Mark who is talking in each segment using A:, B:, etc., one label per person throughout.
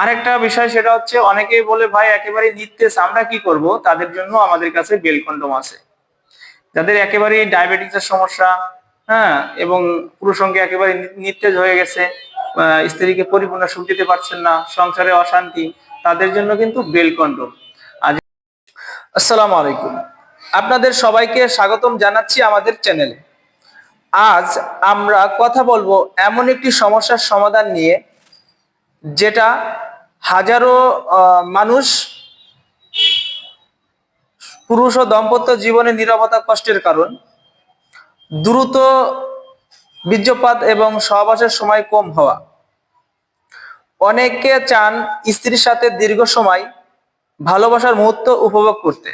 A: আরেকটা বিষয় সেটা হচ্ছে অনেকেই বলে ভাই একেবারে নিস্তেজ আমরা কি করব, তাদের জন্য আমাদের কাছে বেল কন্ডম আছে। যাদের একেবারে ডায়াবেটিসের সমস্যা, হ্যাঁ, এবং পুরুষ সঙ্গে একেবারে নিস্তেজ হয়ে গেছে, স্ত্রীকে পরিপূর্ণ সুখ দিতে পারছেন না, সংসারে অশান্তি, তাদের জন্য কিন্তু বেল কন্ডম। আজ আসসালামু আলাইকুম, আপনাদের সবাইকে স্বাগতম জানাচ্ছি আমাদের চ্যানেলে। আজ আমরা কথা বলবো এমন একটি সমস্যার সমাধান নিয়ে, যেটা হাজারো মানুষ পুরুষ ও দাম্পত্য জীবনে নীরবতা কষ্টের কারণ। দ্রুত বীর্যপাত এবং সহবাসের সময় কম হওয়া। অনেকে চান স্ত্রীর সাথে দীর্ঘ সময় ভালোবাসার মুহূর্ত উপভোগ করতে,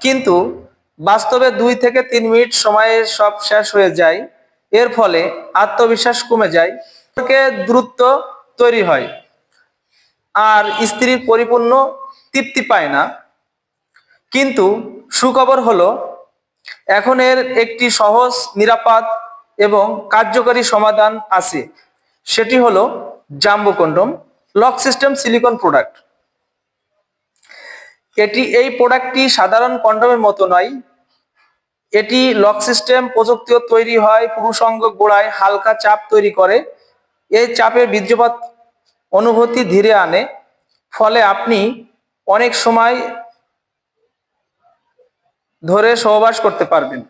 A: কিন্তু বাস্তবে 2 থেকে 3 মিনিট সময়ে সব শেষ হয়ে যায়। এর ফলে আত্মবিশ্বাস কমে যায়, দ্রুত তৈরি হয়, আর স্ত্রীর পরিপূর্ণ তৃপ্তি পায় না। কিন্তু সুখবর হলো, এখন এর একটি সহজ, নিরাপদ এবং কার্যকরী সমাধান আছে। সেটি হলো jumbo condom lock system silicon product. এই প্রোডাক্টটি সাধারণ কন্ডমের মতো নয়। এটি লক সিস্টেম প্রযুক্তিও তৈরি হয়, পুরুষাঙ্গ গোড়ায় হালকা চাপ তৈরি করে। এই চাপে বীর্যপাত অনুভূতি ধীরে আনে, ফলে আপনি অনেক সময় ধরে সহবাস করতে পারবেন।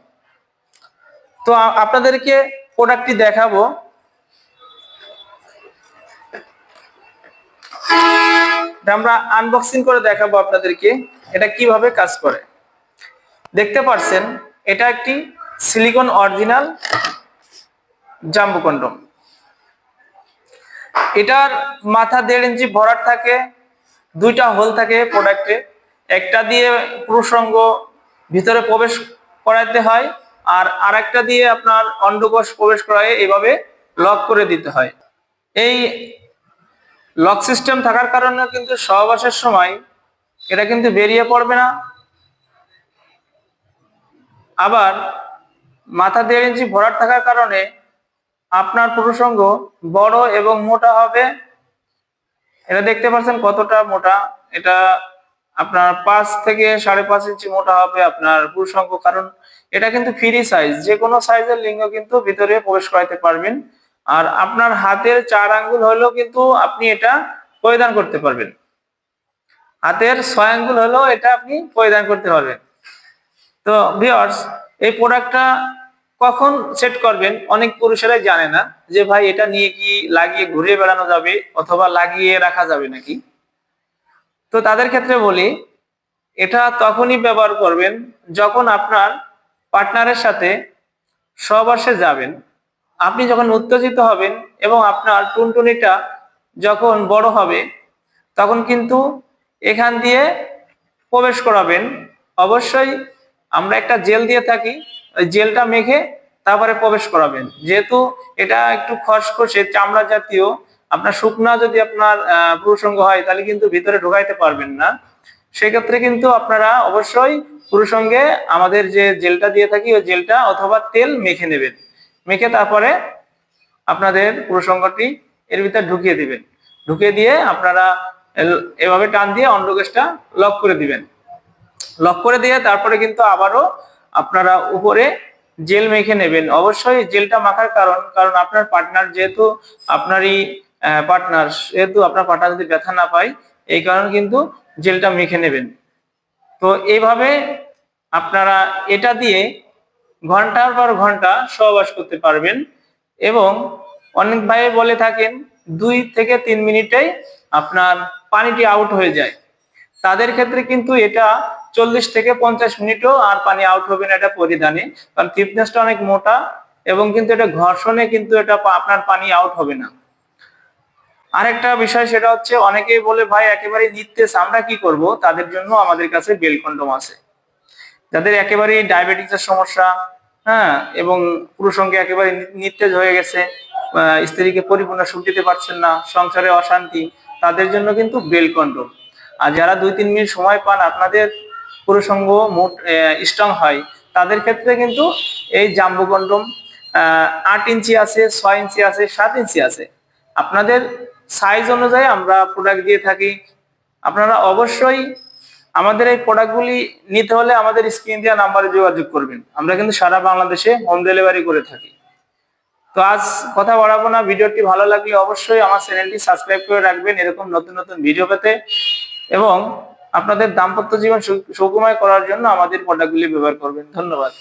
A: তো আপনাদেরকে প্রোডাক্টটি দেখাবো। আমরা আনবক্সিং করে দেখাবো আপনাদেরকে এটা কিভাবে কাজ করে। দেখতে পাচ্ছেন, এটা একটি সিলিকন অরিজিনাল জাম্বো কন্ডম। এটার মাথা 1.5 ইঞ্চি ভরাট থাকে, 2টা হোল থাকে প্রোডাক্টে। একটা দিয়ে পুরুষাঙ্গ ভিতরে প্রবেশ করাতে হয়, আর আরেকটা দিয়ে আপনার অন্ডকোষ প্রবেশ করায় এভাবে লক করে দিতে হয়। এই লক সিস্টেম থাকার কারণে কিন্তু সহবাসের সময় এটা কিন্তু বেরিয়ে পড়বে না। আবার মাথা 1.5 ইঞ্চি ভরাট থাকার কারণে আপনার পুরুষাঙ্গ বড় এবং মোটা হবে। এটা দেখতে পাচ্ছেন কতটা মোটা। এটা আপনার 5 থেকে 5.5 ইঞ্চি মোটা হবে আপনার পুরুষাঙ্গ, কারণ এটা কিন্তু ফ্রি সাইজ, যে কোনো সাইজের লিঙ্গ কিন্তু ভিতরে প্রবেশ করাতে পারবেন। আর আপনার হাতের 4 আঙ্গুল হলেও কিন্তু আপনি এটা পরিধান করতে পারবেন। হাতের 6 আঙ্গুল হলেও এটা আপনি পরিধান করতে পারবেন। তো ভিউয়ার্স, এই প্রোডাক্টটা কখন সেট করবেন অনেক পুরুষেরাই জানে না, যে ভাই এটা নিয়ে কি লাগিয়ে ঘুরে বেড়ানো যাবে অথবা লাগিয়ে রাখা যাবে নাকি। তো তাদের ক্ষেত্রে বলি, এটা তখনই ব্যবহার করবেন যখন আপনার পার্টনারের সাথে সহবাসে যাবেন। আপনি যখন উত্তেজিত হবেন এবং আপনার টুনটুনিটা যখন বড় হবে, তখন কিন্তু এখান দিয়ে প্রবেশ করাবেন। অবশ্যই আমরা একটা জেল দিয়ে থাকি, ওই জেলটা মেখে তারপরে প্রবেশ করাবেন। যেহেতু এটা একটু খসখসে চামড়া জাতীয়, আপনার শুকনা যদি আপনার পুরুষাঙ্গ হয় তাহলে কিন্তু ভিতরে ঢোকাইতে পারবেন না। সেক্ষেত্রে কিন্তু আপনারা অবশ্যই পুরুষাঙ্গে আমাদের যে জেলটা দিয়ে থাকি ওই জেলটা অথবা তেল মেখে নেবেন। মেখে তারপরে আপনাদের পুরুষাঙ্গটি এর ভিতরে ঢুকিয়ে দিবেন। ঢুকিয়ে দিয়ে আপনারা এভাবে টান দিয়ে অন্ডকোষটা লক করে দিবেন। লক করে দিয়ে তারপরে কিন্তু আবারও আপনারা উপরে জেল মেখে নেবেন। অবশ্যই জেলটা মাখার কারণ আপনার পার্টনার যেহেতু আপনারই পার্টনার, সেহেতু আপনার পার্টনার যদি ব্যথা না পায়, এই কারণে কিন্তু জেলটা মেখে নেবেন। তো এইভাবে আপনারা এটা দিয়ে ঘন্টার পর ঘন্টা সহবাস করতে পারবেন। এবং অনেক ভাই বলে থাকেন 2 থেকে 3 মিনিটেই আপনার পানিটি আউট হয়ে যায়। তাদের ক্ষেত্রে কিন্তু এটা 40 থেকে 50 মিনিটও আর পানি আউট হবে না এটা পরিধানে, কারণ থিকনেসটা অনেক মোটা এবং কিন্তু এটা ঘর্ষণে কিন্তু এটা আপনার পানি আউট হবে না। আরেকটা বিষয় সেটা হচ্ছে অনেকেই বলে ভাই একেবারে নিস্তেজ আমরা কি করব, তাদের জন্য আমাদের কাছে বেল কন্ডম আছে। যাদের একেবারে ডায়াবেটিসের সমস্যা, হ্যাঁ, এবং পুরুষাঙ্গে একেবারে নিস্তেজ হয়ে গেছে, স্ত্রীকে পরিপূর্ণ সুখ দিতে পারছেন না, সংসারে অশান্তি, তাদের জন্য কিন্তু বেল কন্ডম। আর যারা 2-3 মিনিট সময় পান আপনাদের পুরুষাঙ্গ মোট স্ট্রং হয়, তাদের ক্ষেত্রে কিন্তু এই জাম্বো কন্ডম 8 ইঞ্চি আছে, 6 ইঞ্চি আছে, 7 ইঞ্চি আছে। আপনাদের সাইজ অনুযায়ী আমরা প্রোডাক্ট দিয়ে থাকি। আপনারা অবশ্যই আমাদের এই প্রোডাক্টগুলি নিতে হলে আমাদের স্ক্রিন দেওয়া নাম্বারে যোগাযোগ করবেন। আমরা কিন্তু সারা বাংলাদেশে হোম ডেলিভারি করে থাকি। তো আজ কথা বাড়াবো না, ভিডিওটি ভালো লাগলে অবশ্যই আমার চ্যানেলটি সাবস্ক্রাইব করে রাখবেন এরকম নতুন নতুন ভিডিও পেতে, এবং আপনাদের দাম্পত্য জীবন সুখময় করার জন্য আমাদের প্রোডাক্টগুলি ব্যবহার করবেন। ধন্যবাদ।